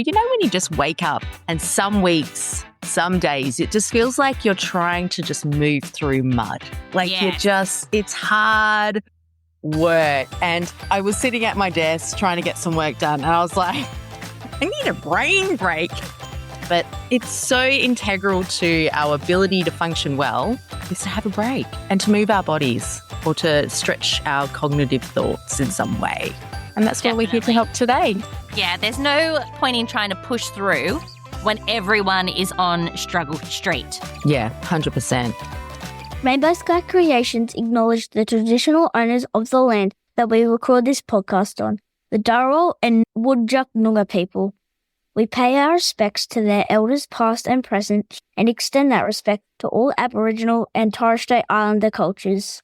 You know when you just wake up and some weeks, some days, it just feels like you're trying to just move through mud. Like it's hard work. And I was sitting at my desk trying to get some work done and I was like, I need a brain break. But it's so integral to our ability to function well is to have a break and to move our bodies or to stretch our cognitive thoughts in some way. And that's what we're here to help today. Yeah, there's no point in trying to push through when everyone is on struggle street. Yeah, 100%. Rainbow Sky Creations acknowledge the traditional owners of the land that we record this podcast on, the Dharawal and Whadjuk Noongar people. We pay our respects to their elders past and present and extend that respect to all Aboriginal and Torres Strait Islander cultures.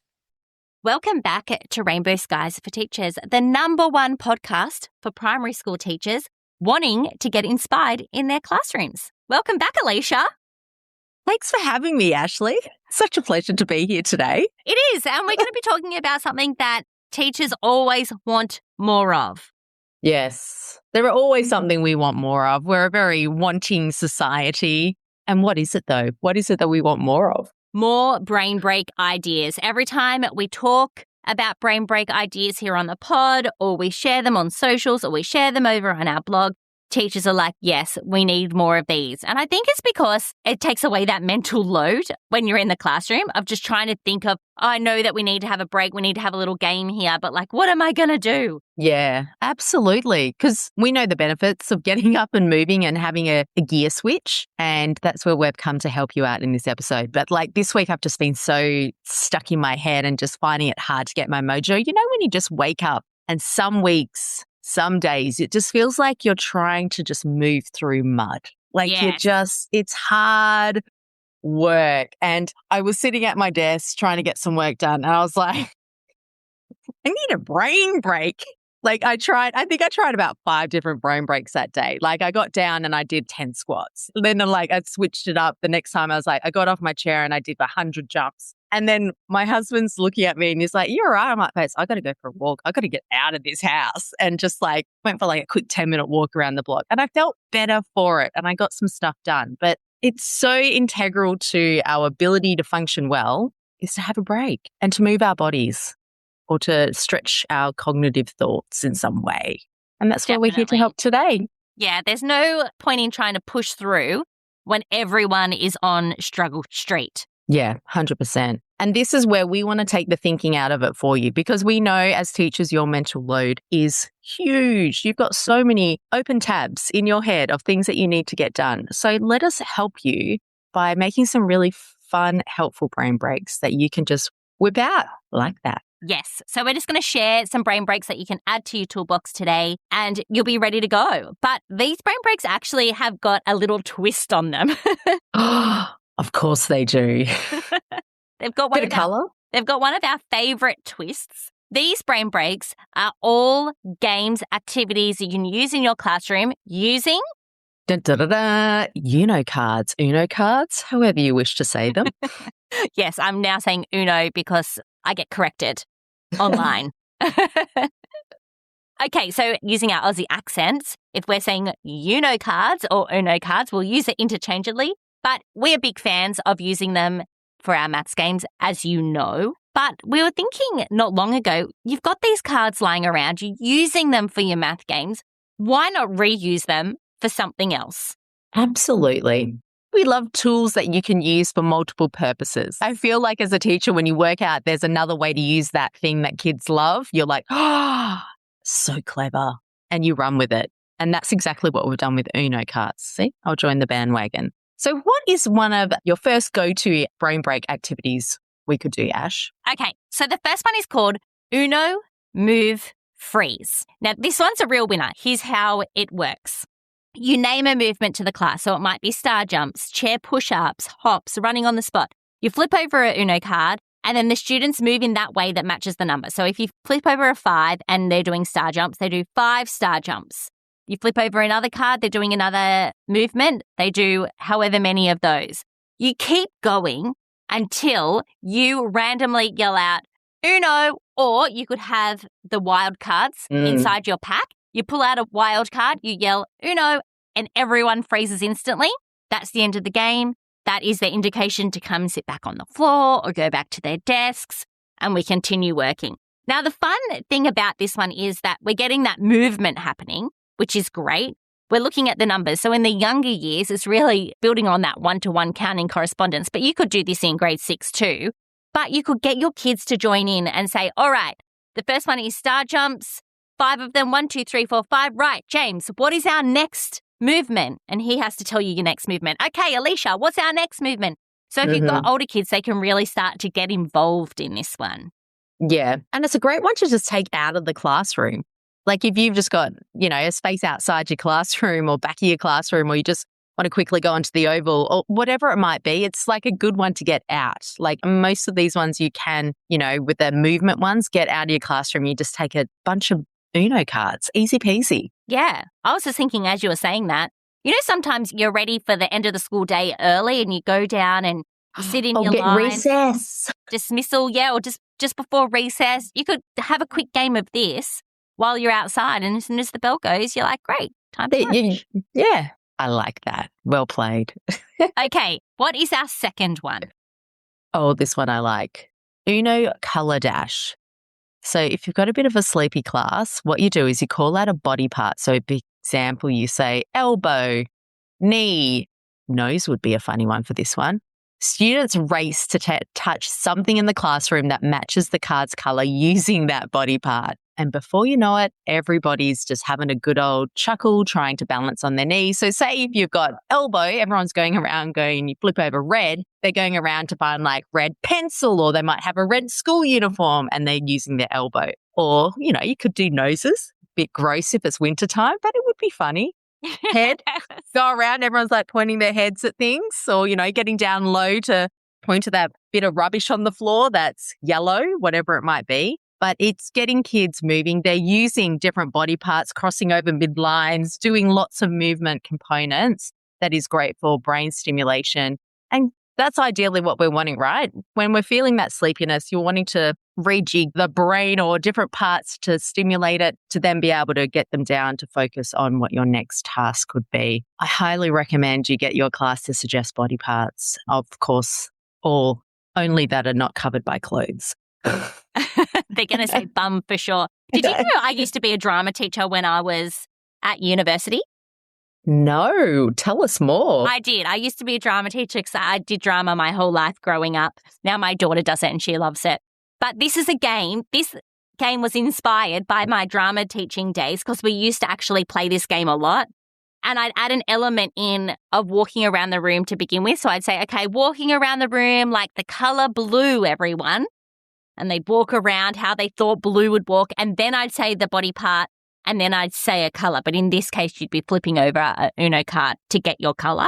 Welcome back to Rainbow Skies for Teachers, the #1 podcast for primary school teachers wanting to get inspired in their classrooms. Welcome back, Alicia. Thanks for having me, Ashley. Such a pleasure to be here today. It is, and we're going to be talking about something that teachers always want more of. Yes, there are always something we want more of. We're a very wanting society. And what is it, though? What is it that we want more of? More brain break ideas. Every time we talk about brain break ideas here on the pod, or we share them on socials, or we share them over on our blog, teachers are like, yes, we need more of these. And I think it's because it takes away that mental load when you're in the classroom of just trying to think of, oh, I know that we need to have a break, we need to have a little game here, but like, what am I going to do? Yeah, absolutely. Because we know the benefits of getting up and moving and having a gear switch. And that's where we've come to help you out in this episode. But like this week, I've just been so stuck in my head and just finding it hard to get my mojo. You know, when you just wake up and some weeks, some days, it just feels like you're trying to just move through mud. Like it's hard work. And I was sitting at my desk trying to get some work done. And I was like, I need a brain break. Like I think I tried about 5 different brain breaks that day. Like I got down and I did 10 squats. Then I switched it up. The next time I was like, I got off my chair and I did 100 jumps. And then my husband's looking at me and he's like, you're all right. I'm like, I got to go for a walk. I got to get out of this house. And just like went for like a quick 10-minute walk around the block. And I felt better for it. And I got some stuff done. But it's so integral to our ability to function well is to have a break and to move our bodies or to stretch our cognitive thoughts in some way. And that's what we're here to help today. Yeah, there's no point in trying to push through when everyone is on struggle street. Yeah, 100%. And this is where we want to take the thinking out of it for you because we know as teachers, your mental load is huge. You've got so many open tabs in your head of things that you need to get done. So let us help you by making some really fun, helpful brain breaks that you can just whip out like that. Yes. So we're just going to share some brain breaks that you can add to your toolbox today and you'll be ready to go. But these brain breaks actually have got a little twist on them. Of course they do. They've got one bit of colour. They've got one of our favourite twists. These brain breaks are all games, activities you can use in your classroom using Uno cards, however you wish to say them. Yes, I'm now saying Uno because I get corrected online. Okay, so using our Aussie accents, if we're saying Uno cards or Uno cards, we'll use it interchangeably. But we're big fans of using them for our maths games, as you know. But we were thinking not long ago, you've got these cards lying around, you're using them for your math games. Why not reuse them for something else? Absolutely. We love tools that you can use for multiple purposes. I feel like as a teacher, when you work out there's another way to use that thing that kids love, you're like, oh, so clever. And you run with it. And that's exactly what we've done with Uno cards. See, I'll join the bandwagon. So what is one of your first go-to brain break activities we could do, Ash? Okay, so the first one is called Uno Move Freeze. Now, this one's a real winner. Here's how it works. You name a movement to the class. So it might be star jumps, chair push-ups, hops, running on the spot. You flip over a Uno card and then the students move in that way that matches the number. So if you flip over a 5 and they're doing star jumps, they do 5 star jumps. You flip over another card, they're doing another movement, they do however many of those. You keep going until you randomly yell out, Uno, or you could have the wild cards inside your pack. You pull out a wild card, you yell, Uno, and everyone freezes instantly, that's the end of the game. That is their indication to come sit back on the floor or go back to their desks, and we continue working. Now, the fun thing about this one is that we're getting that movement happening, which is great. We're looking at the numbers. So in the younger years, it's really building on that one-to-one counting correspondence. But you could do this in grade 6 too. But you could get your kids to join in and say, all right, the first one is star jumps, 5 of them, 1, 2, 3, 4, 5. Right, James, what is our next movement? And he has to tell you your next movement. Okay, Alicia, what's our next movement? So if you've got older kids, they can really start to get involved in this one. Yeah. And it's a great one to just take out of the classroom. Like if you've just got, a space outside your classroom or back of your classroom, or you just want to quickly go onto the oval or whatever it might be, it's like a good one to get out. Like most of these ones you can, with the movement ones, get out of your classroom. You just take a bunch of Uno cards. Easy peasy. Yeah. I was just thinking as you were saying that, sometimes you're ready for the end of the school day early and you go down and you sit in your line. Recess. Dismissal, or just before recess. You could have a quick game of this while you're outside, and as soon as the bell goes, you're like, great, time to lunch. Yeah, I like that. Well played. Okay, what is our second one? Oh, this one I like. Uno Colour Dash. So if you've got a bit of a sleepy class, what you do is you call out a body part. So for example, you say elbow, knee, nose would be a funny one for this one. Students race to touch something in the classroom that matches the card's colour using that body part. And before you know it, everybody's just having a good old chuckle, trying to balance on their knees. So say if you've got elbow, everyone's going around you flip over red. They're going around to find like red pencil, or they might have a red school uniform and they're using their elbow. Or, you could do noses. Bit gross if it's wintertime, but it would be funny. Head, go around, everyone's like pointing their heads at things, or, getting down low to point to that bit of rubbish on the floor that's yellow, whatever it might be. But it's getting kids moving. They're using different body parts, crossing over midlines, doing lots of movement components. That is great for brain stimulation. And that's ideally what we're wanting, right? When we're feeling that sleepiness, you're wanting to rejig the brain or different parts to stimulate it to then be able to get them down to focus on what your next task could be. I highly recommend you get your class to suggest body parts, of course, or only that are not covered by clothes. They're going to say bum for sure. Did you know I used to be a drama teacher when I was at university? No, tell us more. I did. I used to be a drama teacher because I did drama my whole life growing up. Now my daughter does it and she loves it. But this is a game. This game was inspired by my drama teaching days because we used to actually play this game a lot. And I'd add an element in of walking around the room to begin with. So I'd say, okay, walking around the room like the color blue, everyone. And they'd walk around how they thought blue would walk. And then I'd say the body part, and then I'd say a colour. But in this case, you'd be flipping over a Uno card to get your colour.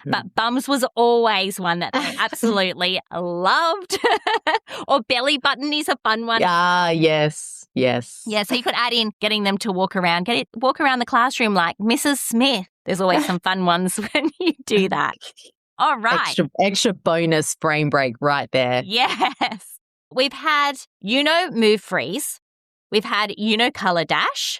But bums was always one that they absolutely loved. Or belly button is a fun one. Ah, yes. Yeah, so you could add in getting them to walk around the classroom like Mrs. Smith. There's always some fun ones when you do that. All right. Extra bonus brain break right there. Yes. We've had Uno Move Freeze. We've had Uno Colour Dash.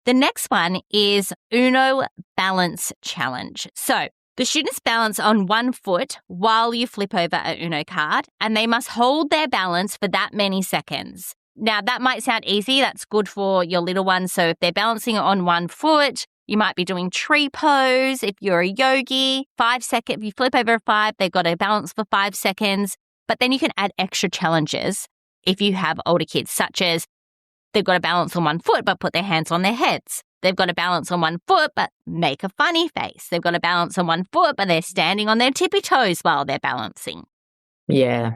The next one is Uno Balance Challenge. So the students balance on one foot while you flip over a Uno card, and they must hold their balance for that many seconds. Now, that might sound easy. That's good for your little ones. So if they're balancing on one foot, you might be doing tree pose. If you're a yogi, 5 seconds. If you flip over a 5, they've got to balance for 5 seconds. But then you can add extra challenges if you have older kids, such as they've got to balance on one foot but put their hands on their heads. They've got to balance on one foot but make a funny face. They've got to balance on one foot but they're standing on their tippy toes while they're balancing. Yeah.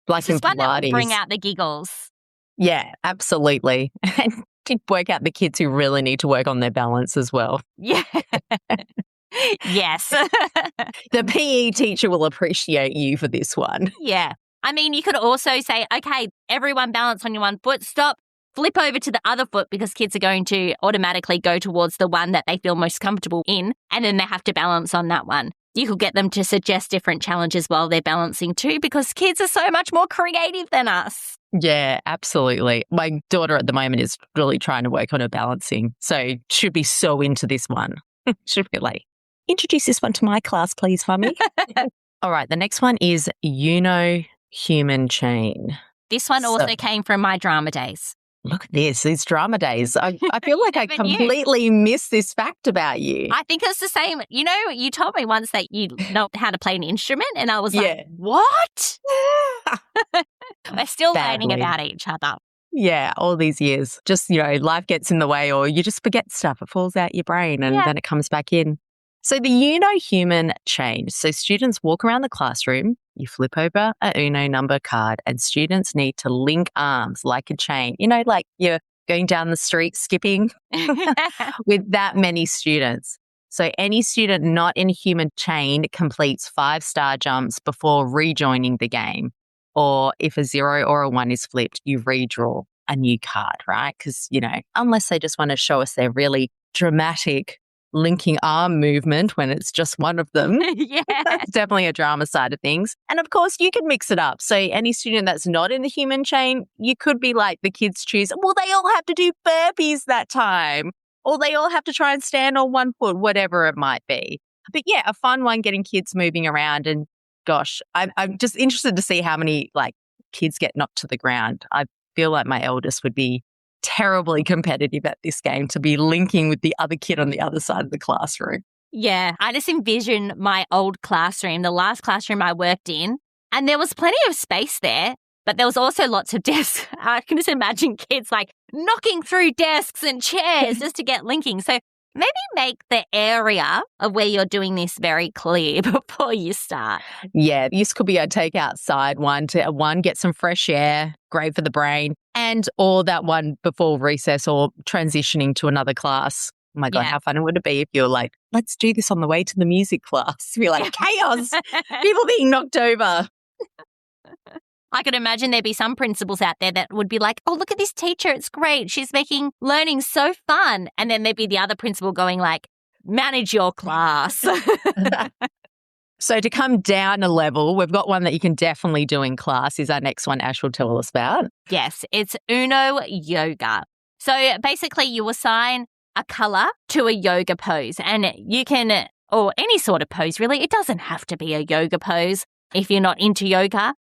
Like in Pilates. That will bring out the giggles. Yeah, absolutely. And to work out the kids who really need to work on their balance as well. Yeah. Yes. The PE teacher will appreciate you for this one. Yeah. I mean, you could also say, okay, everyone balance on your one foot, stop, flip over to the other foot because kids are going to automatically go towards the one that they feel most comfortable in, and then they have to balance on that one. You could get them to suggest different challenges while they're balancing too, because kids are so much more creative than us. Yeah, absolutely. My daughter at the moment is really trying to work on her balancing, so should be so into this one. Should be like, introduce this one to my class, please, mummy. All right, the next one is human chain. This one also came from my drama days. Look at this, these drama days. I feel like I completely missed this fact about you. I think it's the same. You know, you told me once that you know how to play an instrument, and I was like, what? We're still learning about each other. Yeah, all these years. Just, life gets in the way or you just forget stuff. It falls out your brain and then it comes back in. So the human chain. So students walk around the classroom, you flip over a Uno number card and students need to link arms like a chain. Like you're going down the street skipping with that many students. So any student not in a human chain completes 5 star jumps before rejoining the game. Or if a 0 or a 1 is flipped, you redraw a new card, right? Because, unless they just want to show us their really dramatic linking arm movement when it's just one of them. Yeah. That's definitely a drama side of things. And of course, you can mix it up. So any student that's not in the human chain, you could be like the kids choose, well, they all have to do burpees that time, or they all have to try and stand on one foot, whatever it might be. But yeah, a fun one getting kids moving around. And gosh, I'm just interested to see how many kids get knocked to the ground. I feel like my eldest would be terribly competitive at this game to be linking with the other kid on the other side of the classroom. Yeah, I just envision my old classroom, the last classroom I worked in, and there was plenty of space there, but there was also lots of desks. I can just imagine kids knocking through desks and chairs just to get linking. So maybe make the area of where you're doing this very clear before you start. Yeah, this could be a take outside one to get some fresh air, great for the brain, or that one before recess or transitioning to another class. Oh my God, how fun would it be if you're like, let's do this on the way to the music class. You're like, chaos, people being knocked over. I could imagine there'd be some principals out there that would be like, oh, look at this teacher. It's great. She's making learning so fun. And then there'd be the other principal going like, manage your class. So to come down a level, we've got one that you can definitely do in class is our next one Ash will tell us about. Yes, it's Uno Yoga. So basically you assign a colour to a yoga pose and you can, or any sort of pose really. It doesn't have to be a yoga pose if you're not into yoga.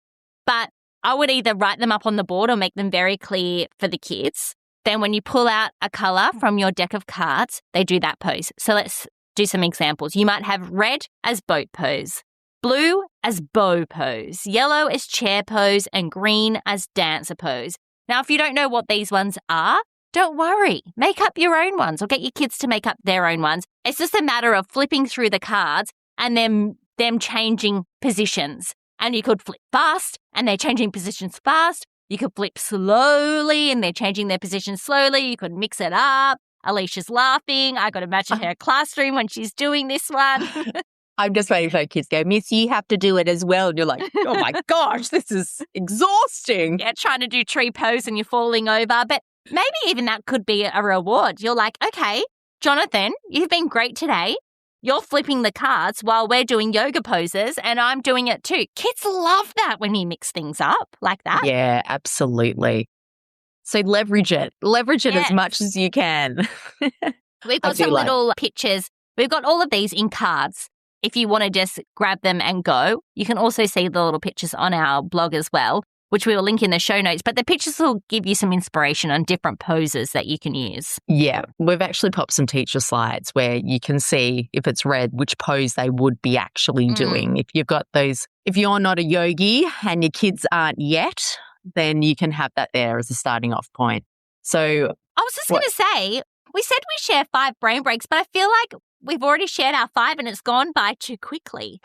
But I would either write them up on the board or make them very clear for the kids. Then when you pull out a colour from your deck of cards, they do that pose. So let's do some examples. You might have red as boat pose, blue as bow pose, yellow as chair pose, and green as dancer pose. Now, if you don't know what these ones are, don't worry. Make up your own ones or get your kids to make up their own ones. It's just a matter of flipping through the cards and them changing positions. And you could flip fast and they're changing positions fast. You could flip slowly and they're changing their positions slowly. You could mix it up. Alicia's laughing. I got to imagine her classroom when she's doing this one. I'm just waiting for kids to go, Miss, you have to do it as well. And you're like, oh my gosh, this is exhausting. Yeah, trying to do tree pose and you're falling over. But maybe even that could be a reward. You're like, okay, Jonathan, you've been great today. You're flipping the cards while we're doing yoga poses and I'm doing it too. Kids love that when you mix things up like that. Yeah, absolutely. So leverage it. Leverage it as much as you can. We've got some little pictures. We've got all of these in cards. If you want to just grab them and go, you can also see the little pictures on our blog as well, which we will link in the show notes. But the pictures will give you some inspiration on different poses that you can use. Yeah, we've actually popped some teacher slides where you can see if it's red, which pose they would be actually doing. If you've got those, if you're not a yogi and your kids aren't yet, then you can have that there as a starting off point. So I was just going to say, we said we share 5 brain breaks, but I feel like we've already shared our 5 and it's gone by too quickly.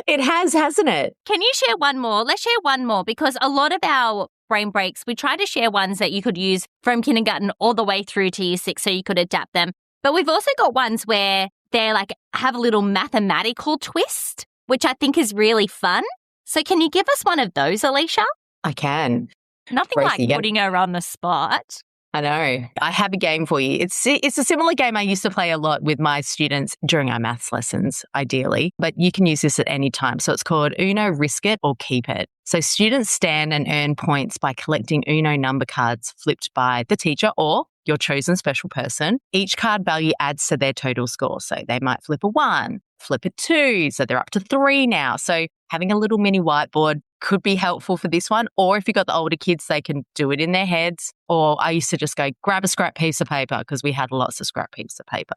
It has, hasn't it? Can you share one more? Let's share one more because a lot of our brain breaks, we try to share ones that you could use from kindergarten all the way through to year 6 so you could adapt them. But we've also got ones where they're have a little mathematical twist, which I think is really fun. So can you give us one of those, Alicia? I can. Nothing like putting her on the spot. I know. I have a game for you. It's a similar game I used to play a lot with my students during our maths lessons, ideally, but you can use this at any time. So it's called Uno Risk It or Keep It. So students stand and earn points by collecting Uno number cards flipped by the teacher or your chosen special person. Each card value adds to their total score. So they might flip a 1, flip a 2. So they're up to 3 now. So having a little mini whiteboard could be helpful for this one. Or if you've got the older kids, they can do it in their heads. Or I used to just go grab a scrap piece of paper because we had lots of scrap pieces of paper.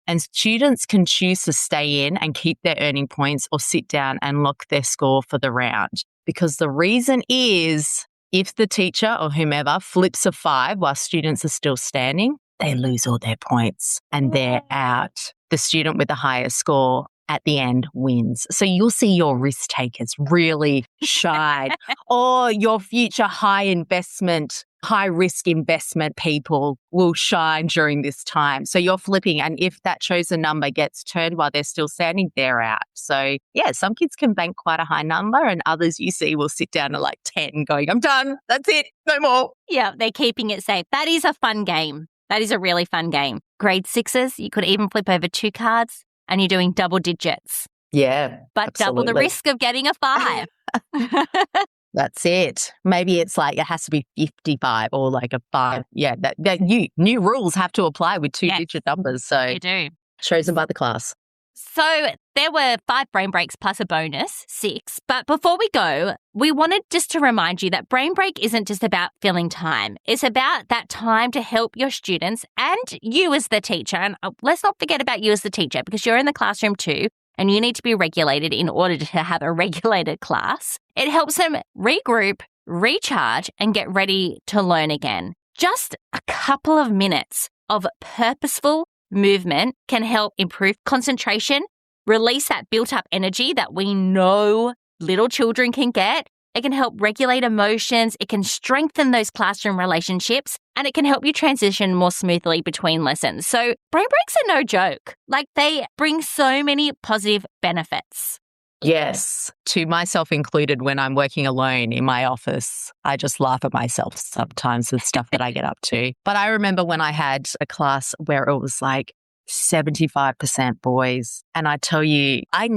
And students can choose to stay in and keep their earning points or sit down and lock their score for the round. Because the reason is if the teacher or whomever flips a 5 while students are still standing, they lose all their points and they're out. The student with the highest score at the end wins. So you'll see your risk takers really shine, or your future high risk investment people will shine during this time. So you're flipping, and if that chosen number gets turned while they're still standing, they're out. So yeah, some kids can bank quite a high number, and others you see will sit down at like 10 going, I'm done. That's it. No more. Yeah, they're keeping it safe. That is a fun game. That is a really fun game. Grade 6s, you could even flip over 2 cards and you're doing double digits. Yeah, but absolutely. Double the risk of getting a 5. That's it. Maybe it's like it has to be 55 or like a 5. Yeah, that new rules have to apply with 2-digit numbers. So you do. Chosen by the class. So there were 5 brain breaks plus a bonus, 6. But before we go, we wanted just to remind you that brain break isn't just about filling time. It's about that time to help your students and you as the teacher. And let's not forget about you as the teacher, because you're in the classroom too, and you need to be regulated in order to have a regulated class. It helps them regroup, recharge, and get ready to learn again. Just a couple of minutes of purposeful movement can help improve concentration, release that built-up energy that we know little children can get. It can help regulate emotions. It can strengthen those classroom relationships, and it can help you transition more smoothly between lessons. So brain breaks are no joke. Like, they bring so many positive benefits. Yes, to myself included. When I'm working alone in my office, I just laugh at myself sometimes with stuff that I get up to. But I remember when I had a class where it was like 75% boys. And I tell you, I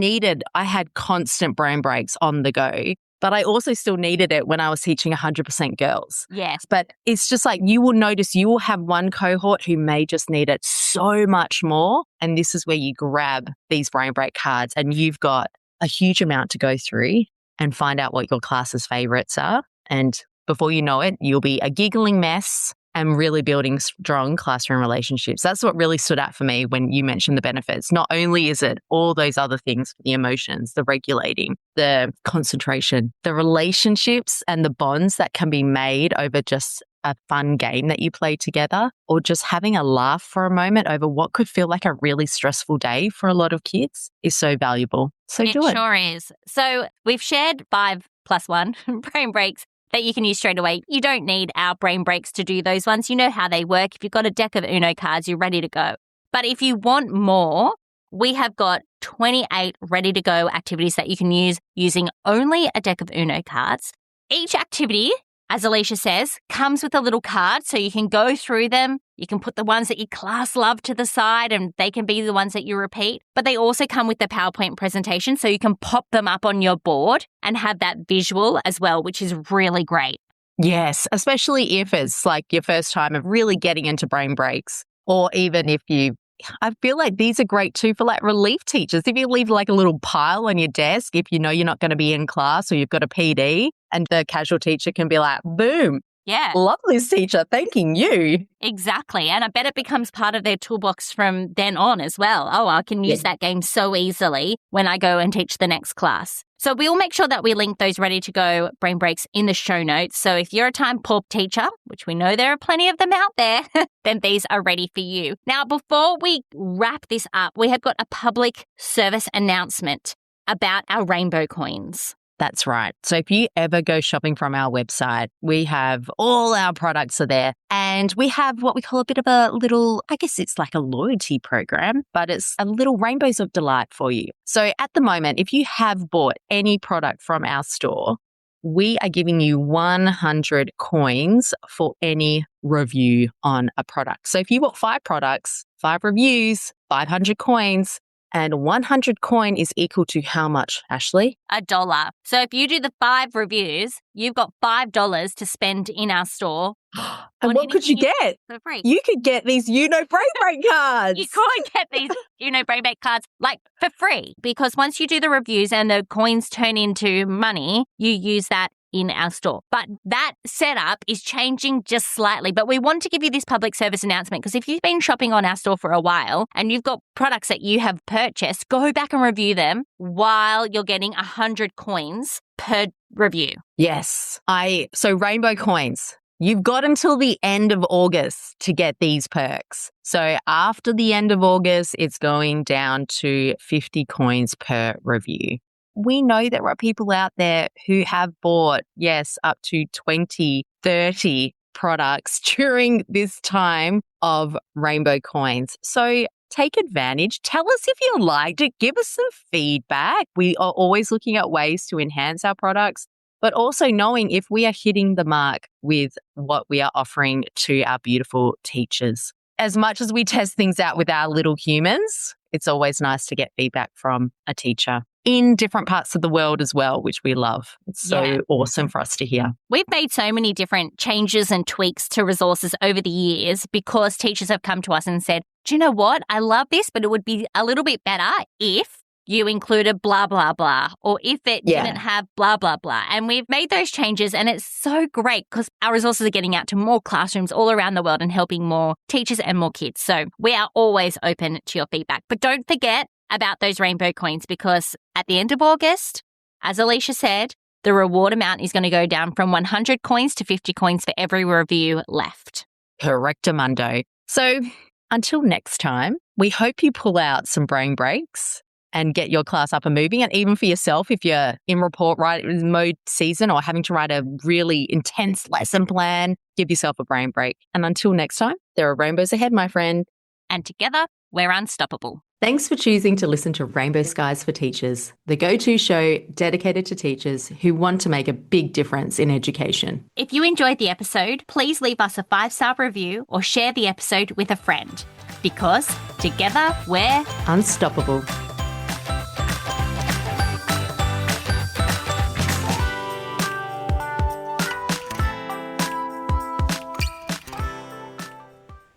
had constant brain breaks on the go, but I also still needed it when I was teaching 100% girls. Yes. But it's just like, you will notice you will have one cohort who may just need it so much more. And this is where you grab these brain break cards and you've got a huge amount to go through and find out what your class's favorites are. And before you know it, you'll be a giggling mess and really building strong classroom relationships. That's what really stood out for me when you mentioned the benefits. Not only is it all those other things, the emotions, the regulating, the concentration, the relationships and the bonds that can be made over just a fun game that you play together, or just having a laugh for a moment over what could feel like a really stressful day for a lot of kids is so valuable. So do it. It sure is. So we've shared 5 plus 1 brain breaks that you can use straight away. You don't need our brain breaks to do those ones. You know how they work. If you've got a deck of Uno cards, you're ready to go. But if you want more, we have got 28 ready to go activities that you can use using only a deck of Uno cards. Each activity, as Alicia says, comes with a little card so you can go through them. You can put the ones that your class love to the side and they can be the ones that you repeat. But they also come with the PowerPoint presentation so you can pop them up on your board and have that visual as well, which is really great. Yes, especially if it's like your first time of really getting into brain breaks, or even if I feel like these are great too for like relief teachers. If you leave like a little pile on your desk, if you know you're not going to be in class or you've got a PD, and the casual teacher can be like, boom. Yeah. Love this teacher, thanking you. Exactly. And I bet it becomes part of their toolbox from then on as well. Oh, I can use that game so easily when I go and teach the next class. So we'll make sure that we link those ready to go brain breaks in the show notes. So if you're a time poor teacher, which we know there are plenty of them out there, then these are ready for you. Now, before we wrap this up, we have got a public service announcement about our rainbow coins. That's right. So if you ever go shopping from our website, we have all our products are there, and we have what we call a bit of a little, I guess it's like a loyalty program, but it's a little rainbows of delight for you. So at the moment, if you have bought any product from our store, we are giving you 100 coins for any review on a product. So if you bought 5 products, 5 reviews, 500 coins, And 100 coin is equal to how much, Ashley? $1. So if you do the 5 reviews, you've got $5 to spend in our store. And what could you get? For free. You could get these Brain Break cards. You could get these Brain Break cards for free, because once you do the reviews and the coins turn into money, you use that in our store. But that setup is changing just slightly. But we want to give you this public service announcement, because if you've been shopping on our store for a while and you've got products that you have purchased, go back and review them while you're getting 100 coins per review. Yes. So Rainbow Coins. You've got until the end of August to get these perks. So after the end of August, it's going down to 50 coins per review. We know there are people out there who have bought, yes, up to 20, 30 products during this time of Rainbow Coins. So take advantage. Tell us if you liked it. Give us some feedback. We are always looking at ways to enhance our products, but also knowing if we are hitting the mark with what we are offering to our beautiful teachers. As much as we test things out with our little humans, it's always nice to get feedback from a teacher in different parts of the world as well, which we love. It's so awesome for us to hear. We've made so many different changes and tweaks to resources over the years because teachers have come to us and said, do you know what? I love this, but it would be a little bit better if you included blah, blah, blah, or if it didn't have blah, blah, blah. And we've made those changes, and it's so great because our resources are getting out to more classrooms all around the world and helping more teachers and more kids. So we are always open to your feedback. But don't forget about those rainbow coins, because at the end of August, as Alicia said, the reward amount is going to go down from 100 coins to 50 coins for every review left. Correctamundo. So until next time, we hope you pull out some brain breaks and get your class up and moving. And even for yourself, if you're in report mode season or having to write a really intense lesson plan, give yourself a brain break. And until next time, there are rainbows ahead, my friend. And together, we're unstoppable. Thanks for choosing to listen to Rainbow Skies for Teachers, the go-to show dedicated to teachers who want to make a big difference in education. If you enjoyed the episode, please leave us a 5-star review or share the episode with a friend, because together we're unstoppable.